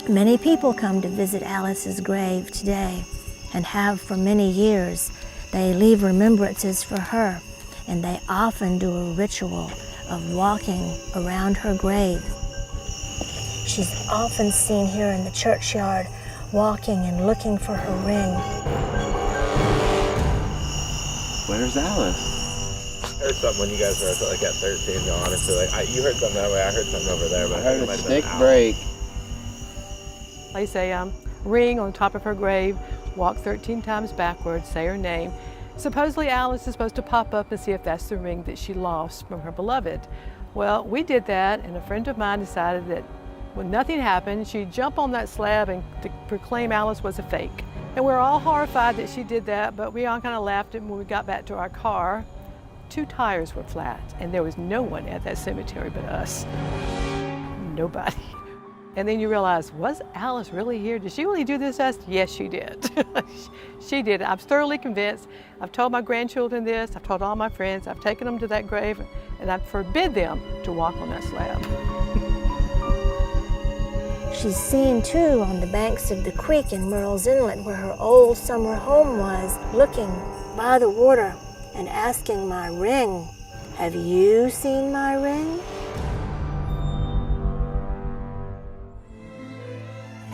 Many people come to visit Alice's grave today and have for many years. They leave remembrances for her, and they often do a ritual of walking around her grave. She's often seen here in the churchyard walking and looking for her ring. Where's Alice? I heard something when you guys were like at 13, honestly. Like you heard something that way, I heard something over there, but I heard a stick break. Place a ring on top of her grave, walk 13 times backwards, say her name. Supposedly Alice is supposed to pop up and see if that's the ring that she lost from her beloved. Well, we did that, and a friend of mine decided that when nothing happened, she'd jump on that slab and to proclaim Alice was a fake. And we're all horrified that she did that, but we all kind of laughed at when we got back to our car. 2 tires were flat, and there was no one at that cemetery but us. Nobody. And then you realize, was Alice really here? Did she really do this to us? Yes, she did. She did. I'm thoroughly convinced. I've told my grandchildren this. I've told all my friends. I've taken them to that grave, and I forbid them to walk on that slab. She's seen too on the banks of the creek in Murrells Inlet where her old summer home was, looking by the water and asking my ring, "Have you seen my ring?"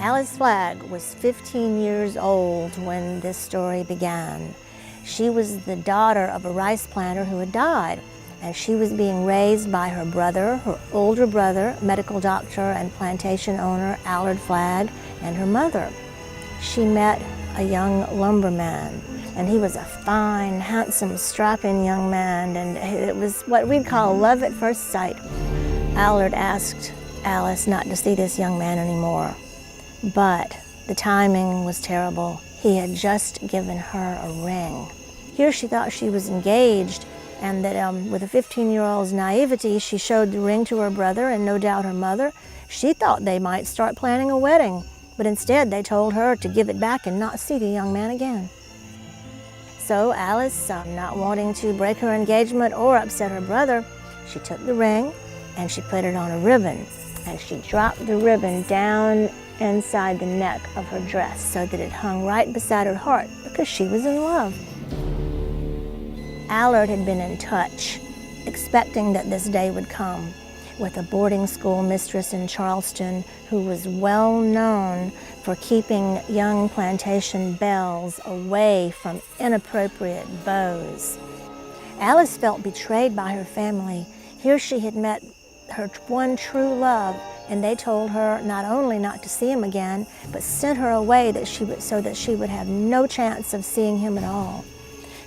Alice Flagg was 15 years old when this story began. She was the daughter of a rice planter who had died, and she was being raised by her brother, her older brother, medical doctor and plantation owner Alice Flagg, and her mother. She met a young lumberman, and he was a fine, handsome, strapping young man, and it was what we'd call love at first sight. Allard asked Alice not to see this young man anymore, but the timing was terrible. He had just given her a ring. Here she thought she was engaged, and that with a 15-year-old's naivety, she showed the ring to her brother and no doubt her mother. She thought they might start planning a wedding, but instead they told her to give it back and not see the young man again. So Alice, not wanting to break her engagement or upset her brother, she took the ring and she put it on a ribbon, and she dropped the ribbon down inside the neck of her dress so that it hung right beside her heart because she was in love. Allard had been in touch, expecting that this day would come, with a boarding school mistress in Charleston who was well known for keeping young plantation belles away from inappropriate beaux. Alice felt betrayed by her family. Here she had met her one true love, and they told her not only not to see him again, but sent her away so that she would have no chance of seeing him at all.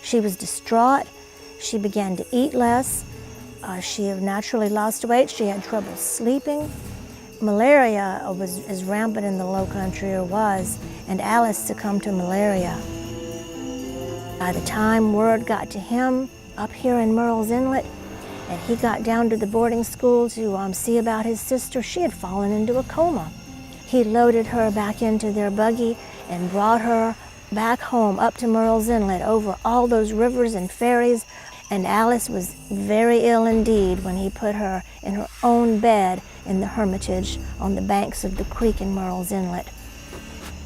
She was distraught. She began to eat less. She had naturally lost weight. She had trouble sleeping. Malaria was as rampant in the low country, or was, and Alice succumbed to malaria. By the time word got to him up here in Murrells Inlet, and he got down to the boarding school to see about his sister, she had fallen into a coma. He loaded her back into their buggy and brought her back home up to Murrells Inlet over all those rivers and ferries, and Alice was very ill indeed when he put her in her own bed in the Hermitage on the banks of the creek in Murrells Inlet.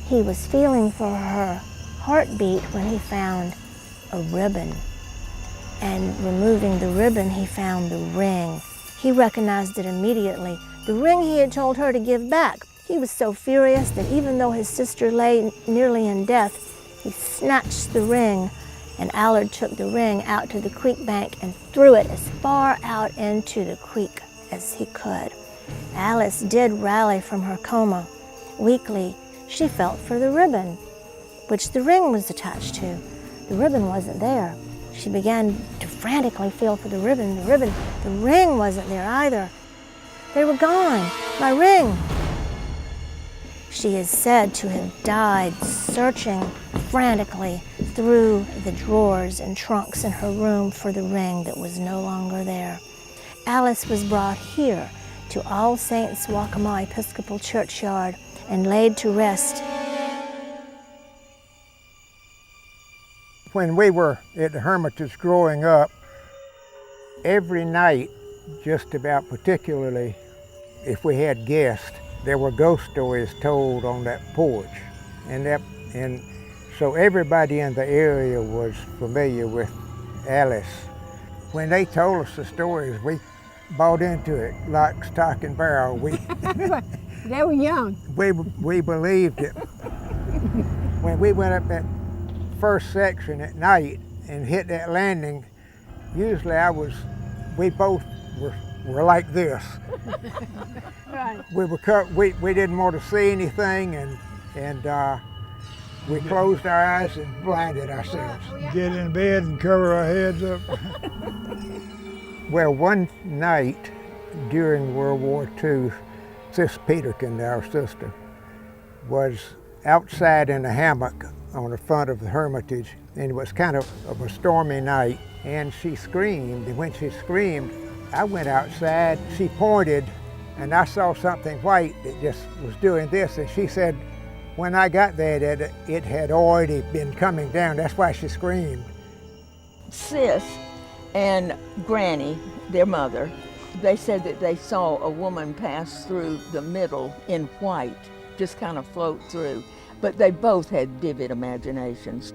He was feeling for her heartbeat when he found a ribbon, and removing the ribbon he found the ring. He recognized it immediately, the ring he had told her to give back. He was so furious that even though his sister lay nearly in death, he snatched the ring, and Allard took the ring out to the creek bank and threw it as far out into the creek as he could. Alice did rally from her coma. Weakly, she felt for the ribbon, which the ring was attached to. The ribbon wasn't there. She began to frantically feel for the ribbon. The ring wasn't there either. They were gone. My ring. She is said to have died searching frantically through the drawers and trunks in her room for the ring that was no longer there. Alice was brought here to All Saints Waccamaw Episcopal Churchyard and laid to rest. When we were at the Hermitage growing up, every night, just about, particularly if we had guests, there were ghost stories told on that porch. And so everybody in the area was familiar with Alice. When they told us the stories, we bought into it like stock and barrel. They were young. We believed it. When we went up that first section at night and hit that landing, usually we both were like this. Right. We didn't want to see anything, and we closed our eyes and blinded ourselves. Get in bed and cover our heads up. Well, one night during World War II, Sis Peterkin, our sister, was outside in a hammock on the front of the Hermitage, and it was kind of a stormy night, and she screamed. And when she screamed, I went outside. She pointed, and I saw something white that just was doing this, and she said, when I got there, that it had already been coming down. That's why she screamed. Sis and Granny, their mother, they said that they saw a woman pass through the middle in white, just kind of float through. But they both had vivid imaginations.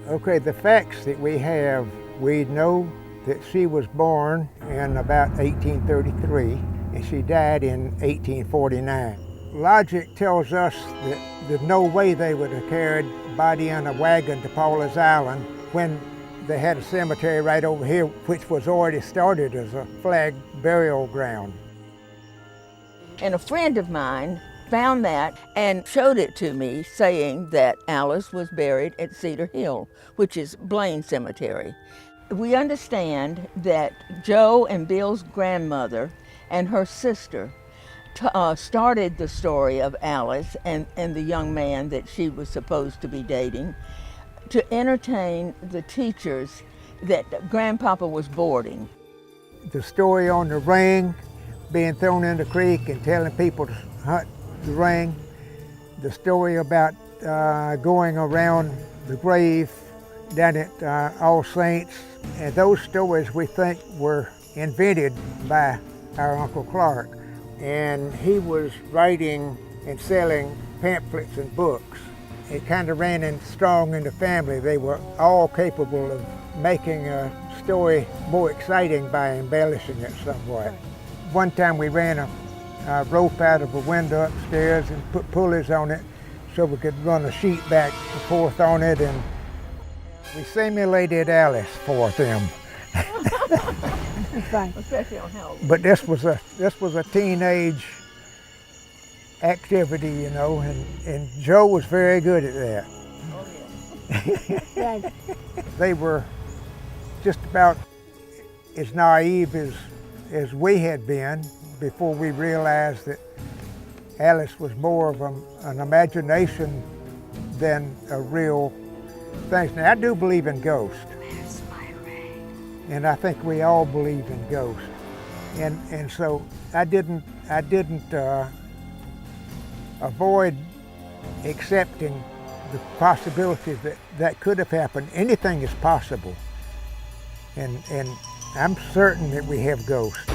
Okay, the facts that we have, we know that she was born in about 1833 and she died in 1849. Logic tells us that there's no way they would have carried a body in a wagon to Paula's Island when they had a cemetery right over here, which was already started as a Flagg burial ground. And a friend of mine found that and showed it to me, saying that Alice was buried at Cedar Hill, which is Blaine Cemetery. We understand that Joe and Bill's grandmother and her sister started the story of Alice and the young man that she was supposed to be dating to entertain the teachers that Grandpapa was boarding. The story on the ring being thrown in the creek and telling people to hunt the ring, the story about going around the grave down at All Saints, and those stories we think were invented by our Uncle Clarke. And he was writing and selling pamphlets and books. It kind of ran in strong in the family. They were all capable of making a story more exciting by embellishing it somewhat. One time we ran a rope out of a window upstairs and put pulleys on it so we could run a sheet back and forth on it, and we simulated Alice for them. Right. Especially on Halloween. But this was a teenage activity, you know, and Joe was very good at that. Oh, yeah. Right. They were just about as naive as we had been before we realized that Alice was more of an imagination than a real thing. Now, I do believe in ghosts. And I think we all believe in ghosts. And so I didn't avoid accepting the possibility that could have happened. Anything is possible. And I'm certain that we have ghosts.